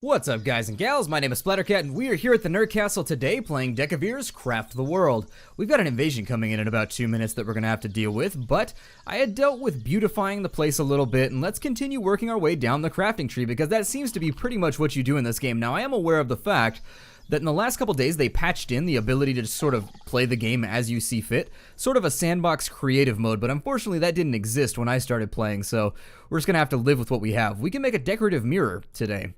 What's up, guys and gals? My name is Splattercat, and we are here at the Nerd Castle today playing Decavir's Craft the World. We've got an invasion coming in about 2 minutes that we're going to have to deal with, but I had dealt with beautifying the place a little bit, and let's continue working our way down the crafting tree, because that seems to be pretty much what you do in this game. Now, I am aware of the fact that in the last couple days they patched in the ability to just sort of play the game as you see fit, sort of a Sandbox creative mode, but unfortunately that didn't exist when I started playing, so we're just going to have to live with what we have. We can make a decorative mirror today.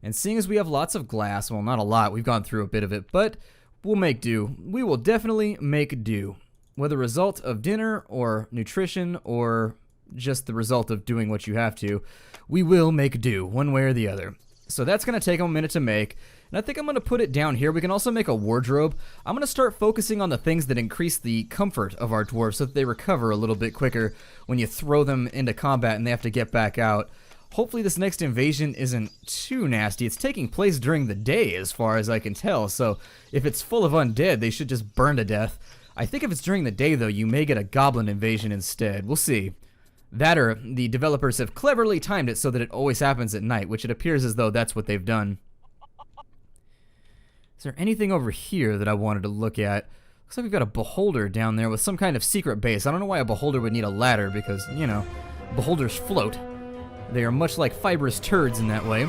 And seeing as we have lots of glass, well, not a lot, we've gone through a bit of it, but we'll make do. We will definitely make do. Whether a result of dinner or nutrition or just the result of doing what you have to, we will make do one way or the other. So that's going to take a minute to make, and I think I'm going to put it down here. We can also make a wardrobe. I'm going to start focusing on the things that increase the comfort of our dwarves so that they recover a little bit quicker when you throw them into combat and they have to get back out. Hopefully this next invasion isn't too nasty. It's taking place during the day as far as I can tell, so if it's full of undead, they should just burn to death. I think if it's during the day, though, you may get a goblin invasion instead. We'll see. That or the developers have cleverly timed it so that it always happens at night, which it appears as though that's what they've done. Is there anything over here that I wanted to look at? Looks like we've got a beholder down there with some kind of secret base. I don't know why a beholder would need a ladder because, you know, beholders float. They are much like fibrous turds in that way.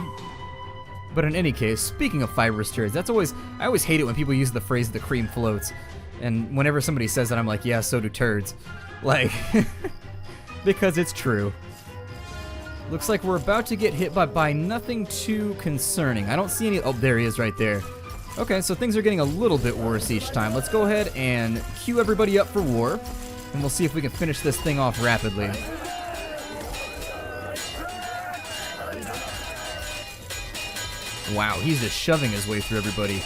But in any case, speaking of fibrous turds, I always hate it when people use the phrase the cream floats. And whenever somebody says that, I'm like, yeah, so do turds. Like, because it's true. Looks like we're about to get hit by nothing too concerning. I don't see any, oh, there he is right there. Okay, so things are getting a little bit worse each time. Let's go ahead and queue everybody up for war. And we'll see if we can finish this thing off rapidly. Wow, he's just shoving his way through everybody.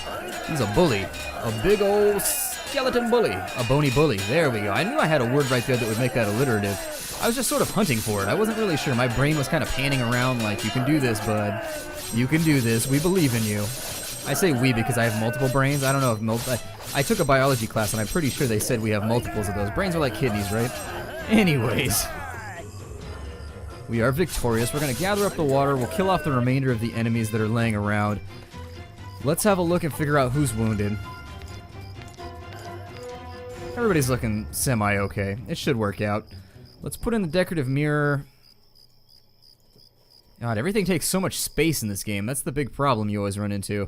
He's a bully. A big old skeleton bully. A bony bully. There we go. I knew I had a word right there that would make that alliterative. I was just sort of hunting for it. I wasn't really sure. My brain was kind of panning around like, you can do this, bud. You can do this. We believe in you. I say we because I have multiple brains. I don't know if I took a biology class and I'm pretty sure they said we have multiples of those. Brains are like kidneys, right? Anyways. We are victorious. We're going to gather up the water. We'll kill off the remainder of the enemies that are laying around. Let's have a look and figure out who's wounded. Everybody's looking semi-okay. It should work out. Let's put in the decorative mirror. God, everything takes so much space in this game. That's the big problem you always run into.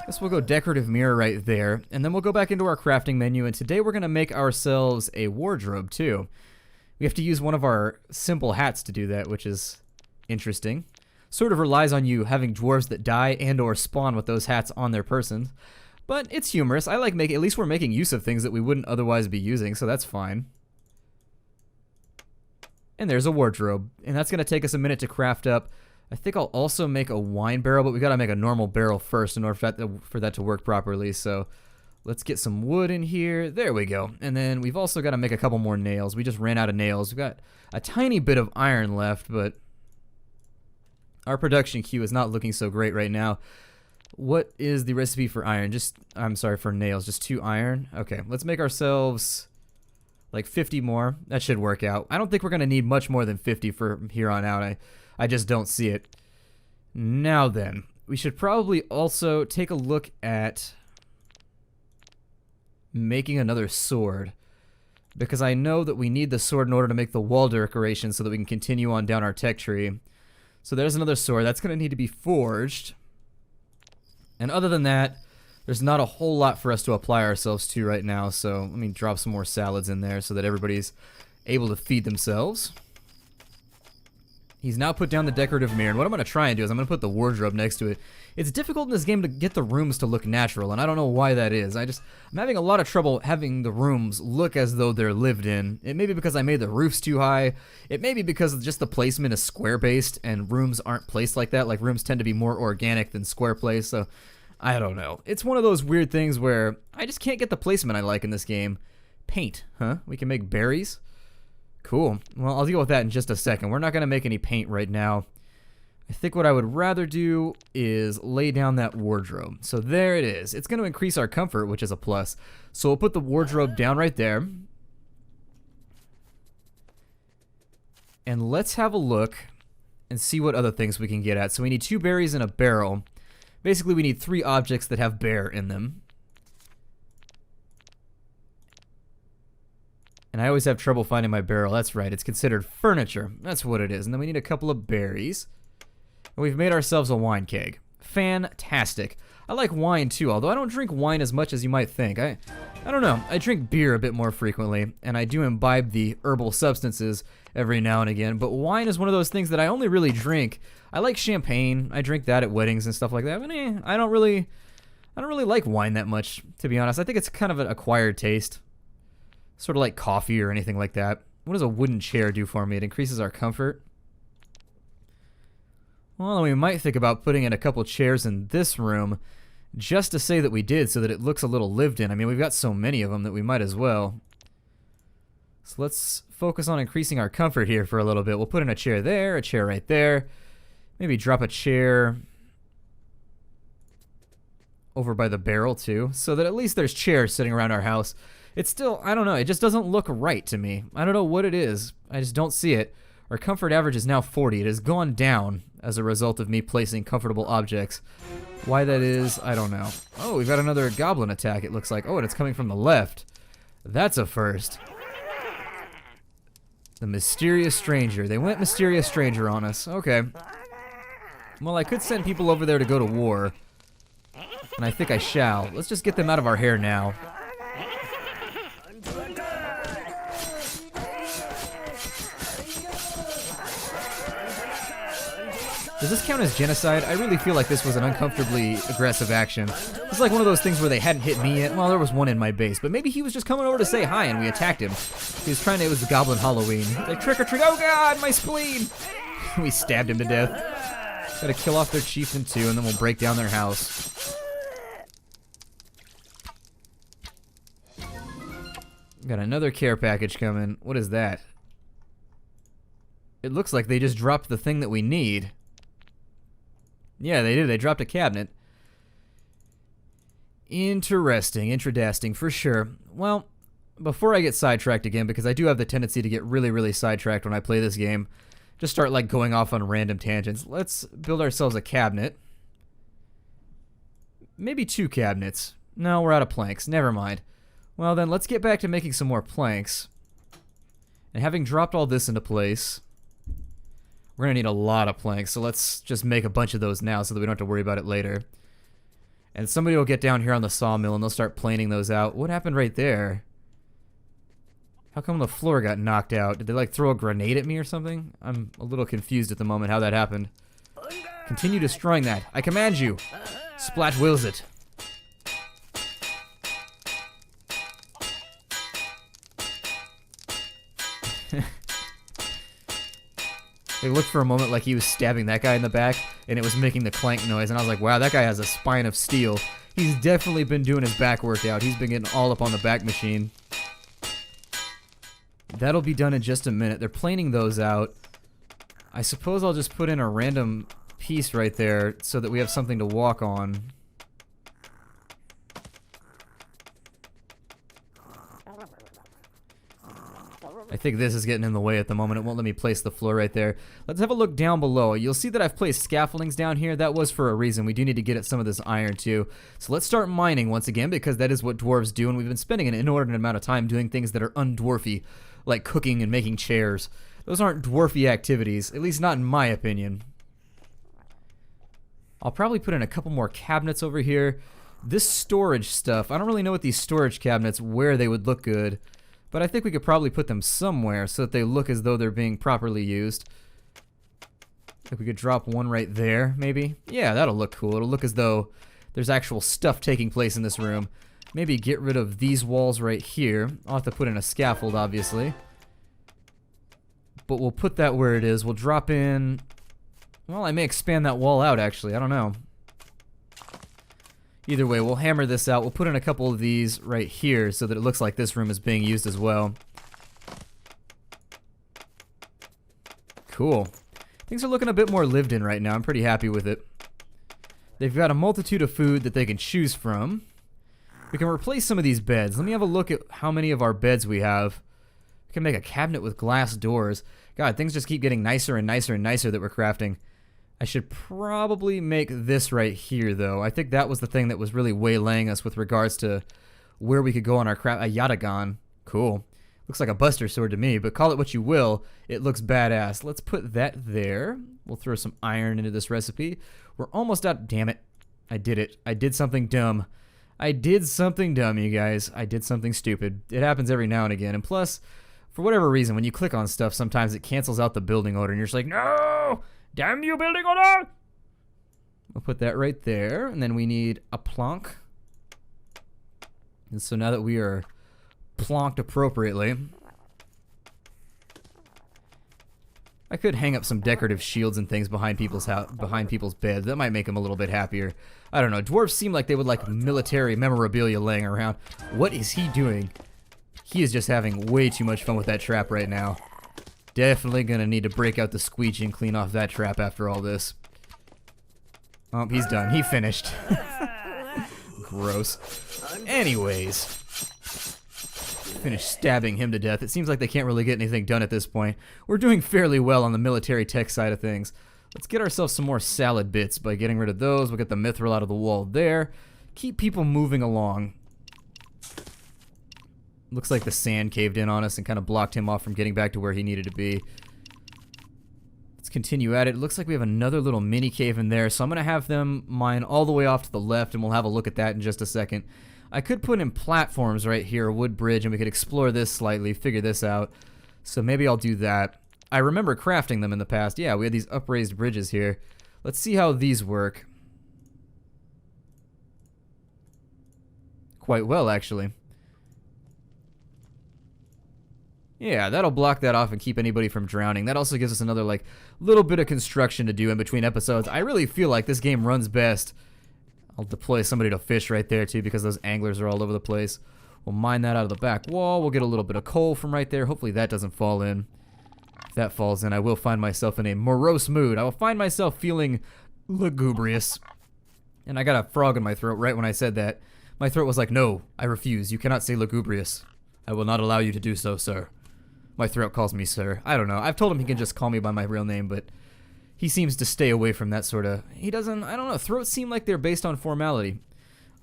Guess we'll go decorative mirror right there. And then we'll go back into our crafting menu. And today we're going to make ourselves a wardrobe, too. We have to use one of our simple hats to do that, which is interesting. Sort of relies on you having dwarves that die and or spawn with those hats on their person. But it's humorous. I like making, at least we're making use of things that we wouldn't otherwise be using, so that's fine. And there's a wardrobe, and that's going to take us a minute to craft up. I think I'll also make a wine barrel, but we got to make a normal barrel first in order for that to work properly, so let's get some wood in here. There we go. And then we've also got to make a couple more nails. We just ran out of nails. We've got a tiny bit of iron left, but our production queue is not looking so great right now. What is the recipe for iron? I'm sorry, for nails. Just 2 iron? Okay, let's make ourselves like 50 more. That should work out. I don't think we're going to need much more than 50 from here on out. I just don't see it. Now then, we should probably also take a look at making another sword, because I know that we need the sword in order to make the wall decoration so that we can continue on down our tech tree. So there's another sword. That's going to need to be forged. And other than that, there's not a whole lot for us to apply ourselves to right now, so let me drop some more salads in there so that everybody's able to feed themselves. He's now put down the decorative mirror, and what I'm going to try and do is I'm going to put the wardrobe next to it. It's difficult in this game to get the rooms to look natural, and I don't know why that is. I'm having a lot of trouble having the rooms look as though they're lived in. It may be because I made the roofs too high. It may be because just the placement is square-based, and rooms aren't placed like that. Like, rooms tend to be more organic than square-placed, so I don't know. It's one of those weird things where I just can't get the placement I like in this game. Paint, huh? We can make berries? Cool. Well, I'll deal with that in just a second. We're not going to make any paint right now. I think what I would rather do is lay down that wardrobe. So there it is. It's going to increase our comfort, which is a plus. So we'll put the wardrobe down right there. And let's have a look and see what other things we can get at. So we need 2 berries and a barrel. Basically, we need 3 objects that have bear in them. And I always have trouble finding my barrel. That's right, it's considered furniture. That's what it is. And then we need a couple of berries. And we've made ourselves a wine keg. Fantastic. I like wine too, although I don't drink wine as much as you might think. I don't know. I drink beer a bit more frequently, and I do imbibe the herbal substances every now and again, but wine is one of those things that I only really drink. I like champagne. I drink that at weddings and stuff like that, but I don't really like wine that much, to be honest. I think it's kind of an acquired taste. Sort of like coffee or anything like that. What does a wooden chair do for me? It increases our comfort. Well, we might think about putting in a couple chairs in this room just to say that we did, so that it looks a little lived in. I mean, we've got so many of them that we might as well. So let's focus on increasing our comfort here for a little bit. We'll put in a chair there, a chair right there. Maybe drop a chair over by the barrel too, so that at least there's chairs sitting around our house. It's still, I don't know, it just doesn't look right to me. I don't know what it is. I just don't see it. Our comfort average is now 40. It has gone down as a result of me placing comfortable objects. Why that is, I don't know. Oh, we've got another goblin attack, it looks like. Oh, and it's coming from the left. That's a first. The mysterious stranger. They went mysterious stranger on us. Okay. Well, I could send people over there to go to war. And I think I shall. Let's just get them out of our hair now. Does this count as genocide? I really feel like this was an uncomfortably aggressive action. It's like one of those things where they hadn't hit me yet. Well, there was one in my base, but maybe he was just coming over to say hi and we attacked him. He was trying to, it was the Goblin Halloween. Like, trick or treat, oh god, my spleen! We stabbed him to death. Gotta kill off their chieftain too, and then we'll break down their house. Got another care package coming. What is that? It looks like they just dropped the thing that we need. Yeah, they did. They dropped a cabinet. Interesting for sure. Well, before I get sidetracked again, because I do have the tendency to get really sidetracked when I play this game, just start like going off on random tangents. Let's build ourselves a cabinet. Maybe 2 cabinets. No, we're out of planks. Never mind. Well then, let's get back to making some more planks. And having dropped all this into place, we're gonna need a lot of planks, so let's just make a bunch of those now so that we don't have to worry about it later. And somebody will get down here on the sawmill and they'll start planing those out. What happened right there? How come the floor got knocked out? Did they like throw a grenade at me or something? I'm a little confused at the moment how that happened. Continue destroying that. I command you. Splat wills it. It looked for a moment like he was stabbing that guy in the back, and it was making the clank noise, and I was like, wow, that guy has a spine of steel. He's definitely been doing his back workout. He's been getting all up on the back machine. That'll be done in just a minute. They're planing those out. I suppose I'll just put in a random piece right there so that we have something to walk on. I think this is getting in the way at the moment. It won't let me place the floor right there. Let's have a look down below. You'll see that I've placed scaffoldings down here. That was for a reason. We do need to get at some of this iron too. So let's start mining once again, because that is what dwarves do, and we've been spending an inordinate amount of time doing things that are undwarfy, like cooking and making chairs. Those aren't dwarfy activities, at least not in my opinion. I'll probably put in a couple more cabinets over here. This storage stuff, I don't really know what these storage cabinets, where they would look good. But I think we could probably put them somewhere so that they look as though they're being properly used. If we could drop one right there, maybe. Yeah, that'll look cool. It'll look as though there's actual stuff taking place in this room. Maybe get rid of these walls right here. I'll have to put in a scaffold, obviously. But we'll put that where it is. We'll drop in... Well, I may expand that wall out, actually. I don't know. Either way, we'll hammer this out. We'll put in a couple of these right here so that it looks like this room is being used as well. Cool. Things are looking a bit more lived in right now. I'm pretty happy with it. They've got a multitude of food that they can choose from. We can replace some of these beds. Let me have a look at how many of our beds we have. We can make a cabinet with glass doors. God, things just keep getting nicer and nicer and nicer that we're crafting. I should probably make this right here, though. I think that was the thing that was really waylaying us with regards to where we could go on our craft. A Yatagan. Cool. Looks like a Buster Sword to me, but call it what you will. It looks badass. Let's put that there. We'll throw some iron into this recipe. We're almost out. Damn it. I did it. I did something dumb. I did something dumb, you guys. I did something stupid. It happens every now and again. And plus, for whatever reason, when you click on stuff, sometimes it cancels out the building order, and you're just like, no! Damn you, building order! We'll put that right there, and then we need a plonk. And so now that we are plonked appropriately, I could hang up some decorative shields and things behind people's beds. That might make them a little bit happier. I don't know. Dwarves seem like they would like military memorabilia laying around. What is he doing? He is just having way too much fun with that trap right now. Definitely gonna need to break out the squeegee and clean off that trap after all this. Oh, he's done. He finished. Gross. Anyways, finish stabbing him to death. It seems like they can't really get anything done at this point. We're doing fairly well on the military tech side of things. Let's get ourselves some more salad bits by getting rid of those. We'll get the mithril out of the wall there. Keep people moving along. Looks like the sand caved in on us and kind of blocked him off from getting back to where he needed to be. Let's continue at it. It looks like we have another little mini cave in there, so I'm going to have them mine all the way off to the left, and we'll have a look at that in just a second. I could put in platforms right here, a wood bridge, and we could explore this slightly, figure this out. So maybe I'll do that. I remember crafting them in the past. Yeah, we had these upraised bridges here. Let's see how these work. Quite well, actually. Yeah, that'll block that off and keep anybody from drowning. That also gives us another, like, little bit of construction to do in between episodes. I really feel like this game runs best. I'll deploy somebody to fish right there, too, because those anglers are all over the place. We'll mine that out of the back wall. We'll get a little bit of coal from right there. Hopefully that doesn't fall in. If that falls in, I will find myself in a morose mood. I will find myself feeling lugubrious. And I got a frog in my throat right when I said that. My throat was like, no, I refuse. You cannot say lugubrious. I will not allow you to do so, sir. My throat calls me sir. I don't know. I've told him he can just call me by my real name, but he seems to stay away from that sort of... He doesn't... I don't know. Throats seem like they're based on formality.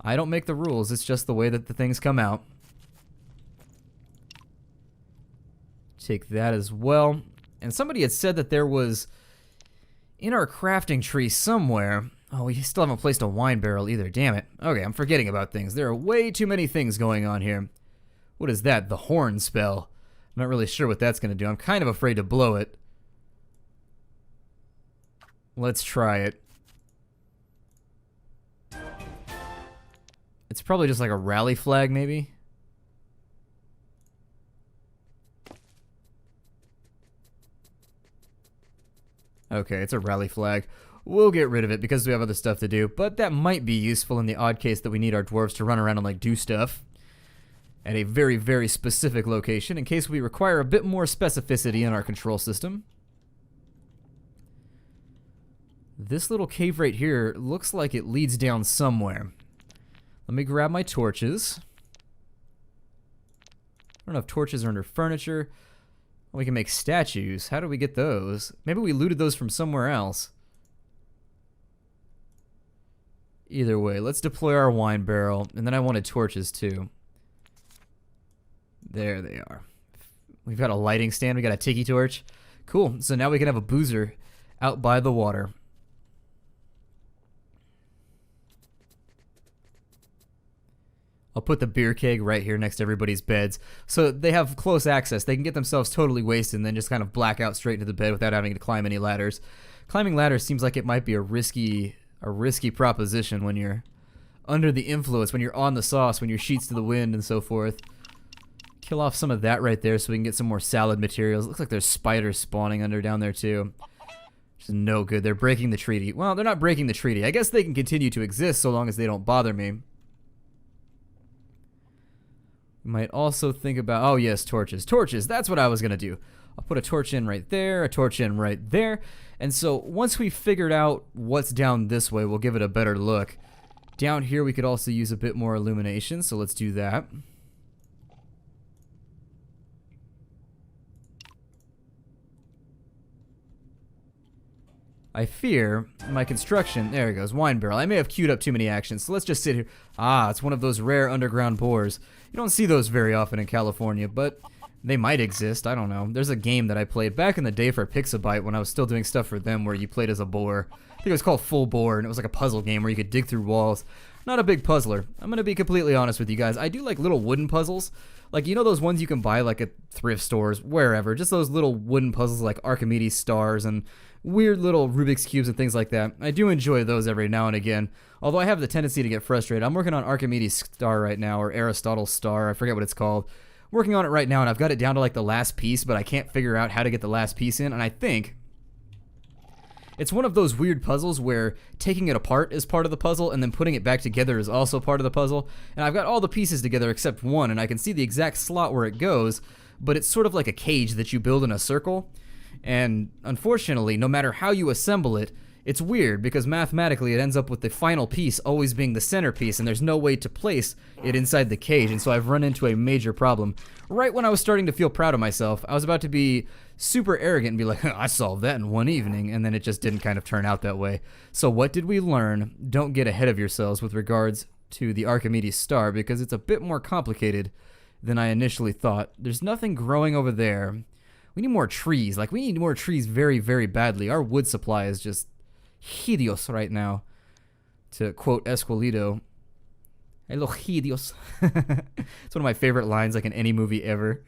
I don't make the rules. It's just the way that the things come out. Take that as well. And somebody had said that there was... in our crafting tree somewhere... Oh, we still haven't placed a wine barrel either. Damn it. Okay, I'm forgetting about things. There are way too many things going on here. What is that? The horn spell. I'm not really sure what that's going to do. I'm kind of afraid to blow it. Let's try it. It's probably just like a rally flag, maybe? Okay, it's a rally flag. We'll get rid of it because we have other stuff to do, but that might be useful in the odd case that we need our dwarves to run around and like do stuff at a very, very specific location in case we require a bit more specificity in our control system. This little cave right here looks like it leads down somewhere. Let me grab my torches. I don't know if torches are under furniture. We can make statues. How do we get those? Maybe we looted those from somewhere else. Either way, let's deploy our wine barrel, and then I wanted torches too. There they are. We've got a lighting stand, we got a tiki torch. Cool, so now we can have a boozer out by the water. I'll put the beer keg right here next to everybody's beds, so they have close access. They can get themselves totally wasted and then just kind of black out straight into the bed without having to climb any ladders. Climbing ladders seems like it might be a risky proposition when you're under the influence, when you're on the sauce, when your sheets to the wind and so forth. Kill off some of that right there so we can get some more salad materials. Looks like there's spiders spawning under down there too. Which is no good. They're breaking the treaty. Well, they're not breaking the treaty. I guess they can continue to exist so long as they don't bother me. We might also think about... Oh yes, torches. Torches, that's what I was going to do. I'll put a torch in right there, a torch in right there. And so once we've figured out what's down this way, we'll give it a better look. Down here we could also use a bit more illumination, so let's do that. I fear my construction, there it goes, wine barrel. I may have queued up too many actions, so let's just sit here. Ah, it's one of those rare underground boars. You don't see those very often in California, but they might exist, I don't know. There's a game that I played back in the day for Pixabyte when I was still doing stuff for them where you played as a boar. I think it was called Full Boar, and it was like a puzzle game where you could dig through walls. Not a big puzzler. I'm gonna be completely honest with you guys. I do like little wooden puzzles. Like, you know those ones you can buy like at thrift stores, wherever. Just those little wooden puzzles like Archimedes stars and weird little Rubik's Cubes and things like that. I do enjoy those every now and again. Although I have the tendency to get frustrated. I'm working on Archimedes star right now, or Aristotle's star. I forget what it's called. Working on it right now, and I've got it down to like the last piece, but I can't figure out how to get the last piece in. And I think it's one of those weird puzzles where taking it apart is part of the puzzle, and then putting it back together is also part of the puzzle. And I've got all the pieces together except one, and I can see the exact slot where it goes, but it's sort of like a cage that you build in a circle. And unfortunately, no matter how you assemble it, it's weird because mathematically it ends up with the final piece always being the centerpiece, and there's no way to place it inside the cage. And so I've run into a major problem. Right when I was starting to feel proud of myself, I was about to be super arrogant and be like, I solved that in one evening, and then it just didn't kind of turn out that way. So what did we learn? Don't get ahead of yourselves with regards to the Archimedes star, because it's a bit more complicated than I initially thought. There's nothing growing over there. We need more trees. Like, we need more trees very, very badly. Our wood supply is just hideous right now. To quote Esquilito, hello, hideous. It's one of my favorite lines, like in any movie ever.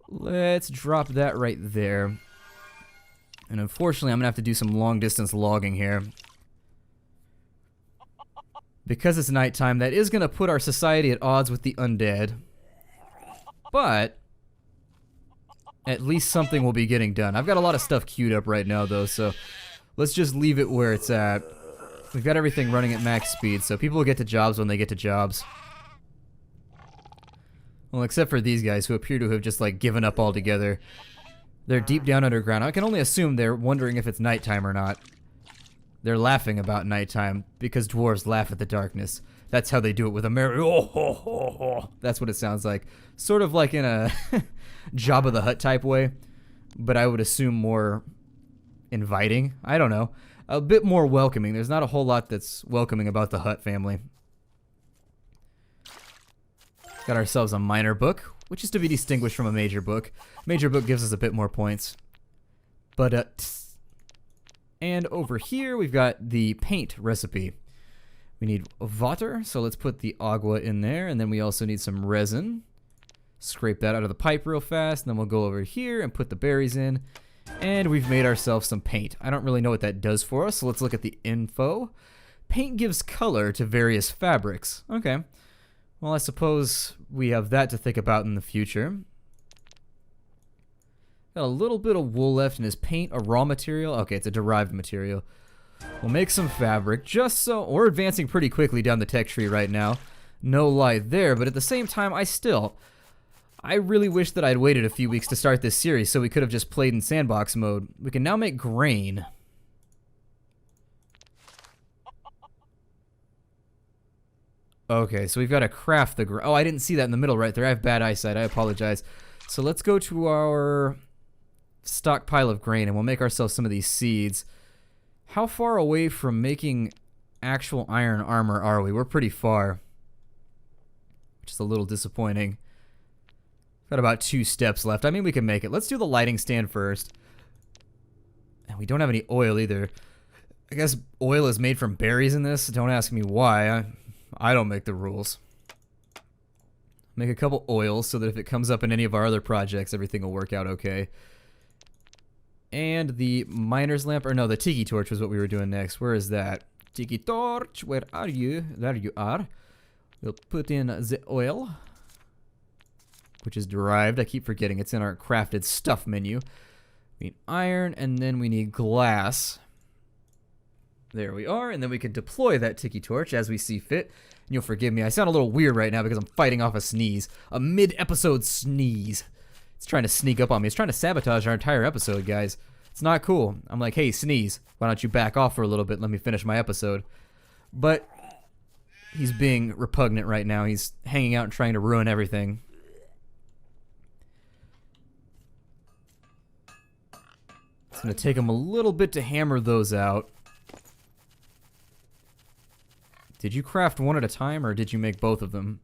Let's drop that right there. And unfortunately, I'm gonna have to do some long distance logging here. Because it's nighttime, that is gonna put our society at odds with the undead. But at least something will be getting done. I've got a lot of stuff queued up right now, though, so let's just leave it where it's at. We've got everything running at max speed, so people will get to jobs when they get to jobs. Well, except for these guys who appear to have just, like, given up altogether. They're deep down underground. I can only assume they're wondering if it's nighttime or not. They're laughing about nighttime because dwarves laugh at the darkness. That's how they do it with a merry oh. That's what it sounds like. Sort of like in a Jabba the Hutt type way, but I would assume more inviting. I don't know. A bit more welcoming. There's not a whole lot that's welcoming about the Hutt family. Got ourselves a minor book, which is to be distinguished from a major book. Major book gives us a bit more points. But, and over here we've got the paint recipe. We need water, so let's put the agua in there, and then we also need some resin. Scrape that out of the pipe real fast, and then we'll go over here and put the berries in. And we've made ourselves some paint. I don't really know what that does for us, so let's look at the info. Paint gives color to various fabrics. Okay. Well, I suppose we have that to think about in the future. Got a little bit of wool left in his paint, a raw material. Okay, it's a derived material. We'll make some fabric, just so... We're advancing pretty quickly down the tech tree right now. No lie there, but at the same time, I really wish that I'd waited a few weeks to start this series so we could have just played in Sandbox mode. We can now make grain. Okay, so we've got to craft the grain. Oh, I didn't see that in the middle right there. I have bad eyesight. I apologize. So let's go to our stockpile of grain and we'll make ourselves some of these seeds. How far away from making actual iron armor are we? We're pretty far. Which is a little disappointing. Got about 2 steps left. I mean, we can make it. Let's do the lighting stand first. And we don't have any oil either. I guess oil is made from berries in this. Don't ask me why. I don't make the rules. Make a couple oils so that if it comes up in any of our other projects, everything will work out okay. And the miner's lamp, or no, the tiki torch was what we were doing next. Where is that? Tiki torch, where are you? There you are. We'll put in the oil, which is derived. I keep forgetting it's in our crafted stuff menu. We need iron, and then we need glass. There we are, and then we can deploy that tiki torch as we see fit. And you'll forgive me, I sound a little weird right now because I'm fighting off a sneeze. A mid-episode sneeze. It's trying to sneak up on me. It's trying to sabotage our entire episode, guys. It's not cool. I'm like, hey, sneeze, why don't you back off for a little bit and let me finish my episode? But he's being repugnant right now. He's hanging out and trying to ruin everything. It's going to take him a little bit to hammer those out. Did you craft one at a time, or did you make both of them?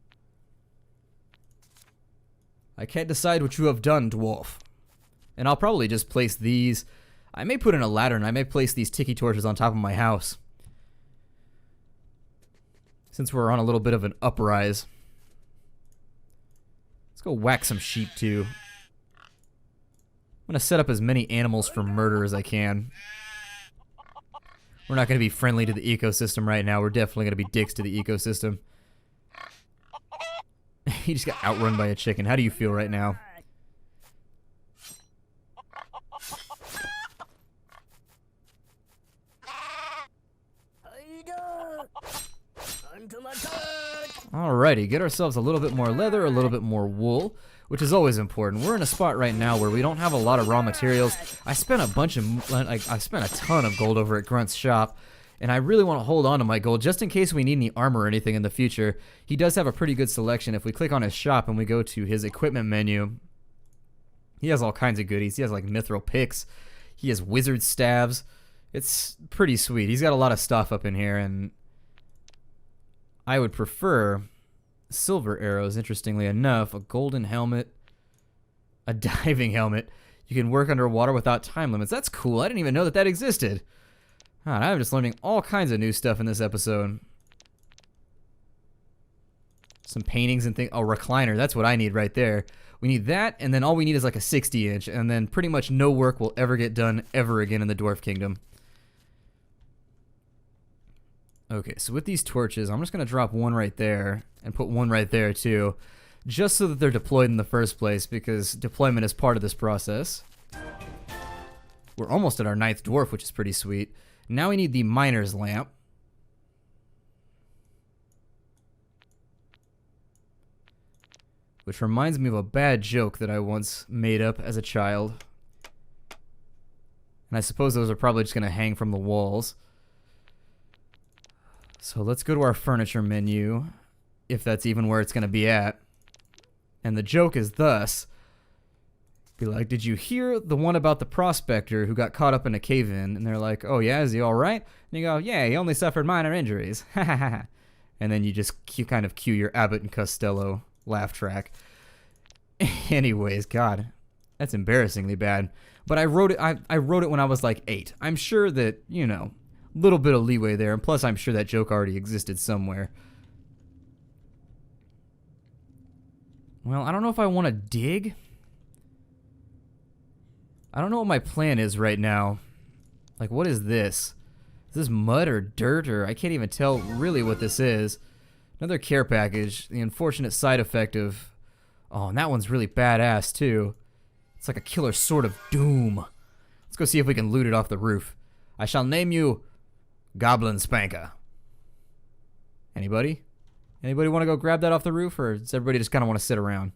I can't decide what you have done, dwarf. And I'll probably just place these. I may put in a ladder, and I may place these tiki torches on top of my house. Since we're on a little bit of an uprise. Let's go whack some sheep, too. I'm going to set up as many animals for murder as I can. We're not going to be friendly to the ecosystem right now. We're definitely going to be dicks to the ecosystem. He just got outrun by a chicken. How do you feel right now? Alrighty, get ourselves a little bit more leather, a little bit more wool, which is always important. We're in a spot right now where we don't have a lot of raw materials. I spent a ton of gold over at Grunt's shop, and I really want to hold on to my gold just in case we need any armor or anything in the future. He does have a pretty good selection. If we click on his shop and we go to his equipment menu, he has all kinds of goodies. He has like mithril picks. He has wizard staves. It's pretty sweet. He's got a lot of stuff up in here, and I would prefer silver arrows, interestingly enough, a golden helmet, a diving helmet. You can work underwater without time limits. That's cool. I didn't even know that that existed. God, I'm just learning all kinds of new stuff in this episode. Some paintings and things. Oh, recliner. That's what I need right there. We need that, and then all we need is like a 60-inch, and then pretty much no work will ever get done ever again in the Dwarf Kingdom. Okay, so with these torches, I'm just going to drop one right there and put one right there too, just so that they're deployed in the first place, because deployment is part of this process. We're almost at our 9th dwarf, which is pretty sweet. Now we need the miner's lamp. Which reminds me of a bad joke that I once made up as a child. And I suppose those are probably just going to hang from the walls. So let's go to our furniture menu, if that's even where it's going to be at. And the joke is thus. Be like, did you hear the one about the prospector who got caught up in a cave-in? And they're like, oh yeah, is he alright? And you go, yeah, he only suffered minor injuries. And then you just kind of cue your Abbott and Costello laugh track. Anyways, God, that's embarrassingly bad. But I wrote it. I wrote it when I was like 8. I'm sure that, you know, little bit of leeway there, and plus I'm sure that joke already existed somewhere. Well, I don't know if I want to dig. I don't know what my plan is right now. Like, what is this? Is this mud or dirt, or I can't even tell really what this is. Another care package. The unfortunate side effect of... Oh, and that one's really badass, too. It's like a killer sword of doom. Let's go see if we can loot it off the roof. I shall name you Goblin Spanker. Anybody? Anybody want to go grab that off the roof, or does everybody just kind of want to sit around?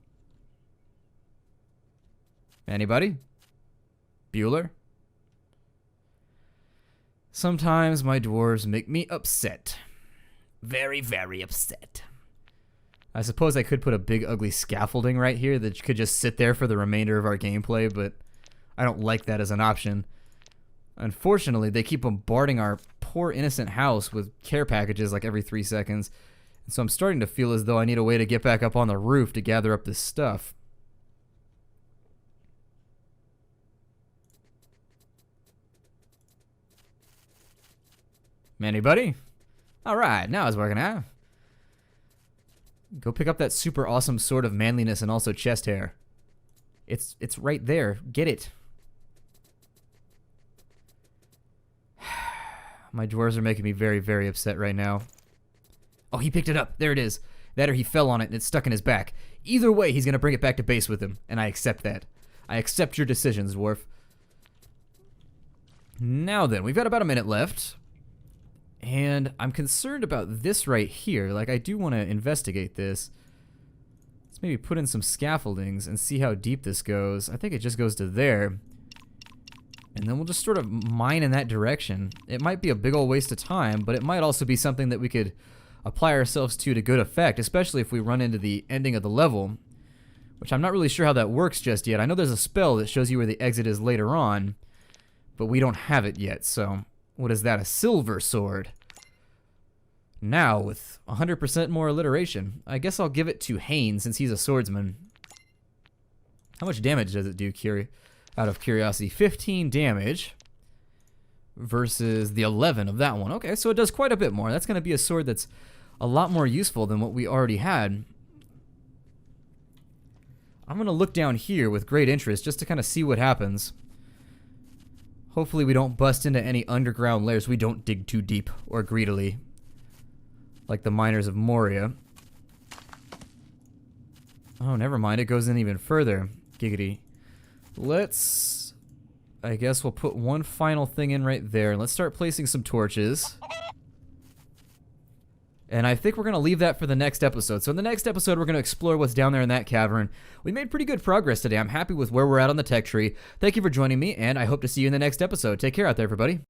Anybody? Bueller? Sometimes my dwarves make me upset. Very, very upset. I suppose I could put a big ugly scaffolding right here that could just sit there for the remainder of our gameplay, but I don't like that as an option. Unfortunately, they keep bombarding our poor innocent house with care packages like every 3 seconds, and so I'm starting to feel as though I need a way to get back up on the roof to gather up this stuff. Anybody? Alright, now it's working out. Go pick up that super awesome sword of manliness and also chest hair. It's right there. Get it. My dwarves are making me very, very upset right now. Oh, he picked it up. There it is. That or he fell on it and it's stuck in his back. Either way, he's going to bring it back to base with him, and I accept that. I accept your decisions, dwarf. Now then, we've got about a minute left. And I'm concerned about this right here. Like, I do want to investigate this. Let's maybe put in some scaffoldings and see how deep this goes. I think it just goes to there. And then we'll just sort of mine in that direction. It might be a big old waste of time, but it might also be something that we could apply ourselves to good effect, especially if we run into the ending of the level, which I'm not really sure how that works just yet. I know there's a spell that shows you where the exit is later on, But we don't have it yet, so what is that? A silver sword. Now, with 100% more alliteration, I guess I'll give it to Haynes since he's a swordsman. How much damage does it do, out of curiosity? 15 damage versus the 11 of that one. Okay, so it does quite a bit more. That's going to be a sword that's a lot more useful than what we already had. I'm going to look down here with great interest just to kind of see what happens. Hopefully we don't bust into any underground layers. We don't dig too deep or greedily, like the miners of Moria. Oh, never mind. It goes in even further. Giggity. Let's... I guess we'll put one final thing in right there. Let's start placing some torches. And I think we're going to leave that for the next episode. So in the next episode, we're going to explore what's down there in that cavern. We made pretty good progress today. I'm happy with where we're at on the tech tree. Thank you for joining me, and I hope to see you in the next episode. Take care out there, everybody.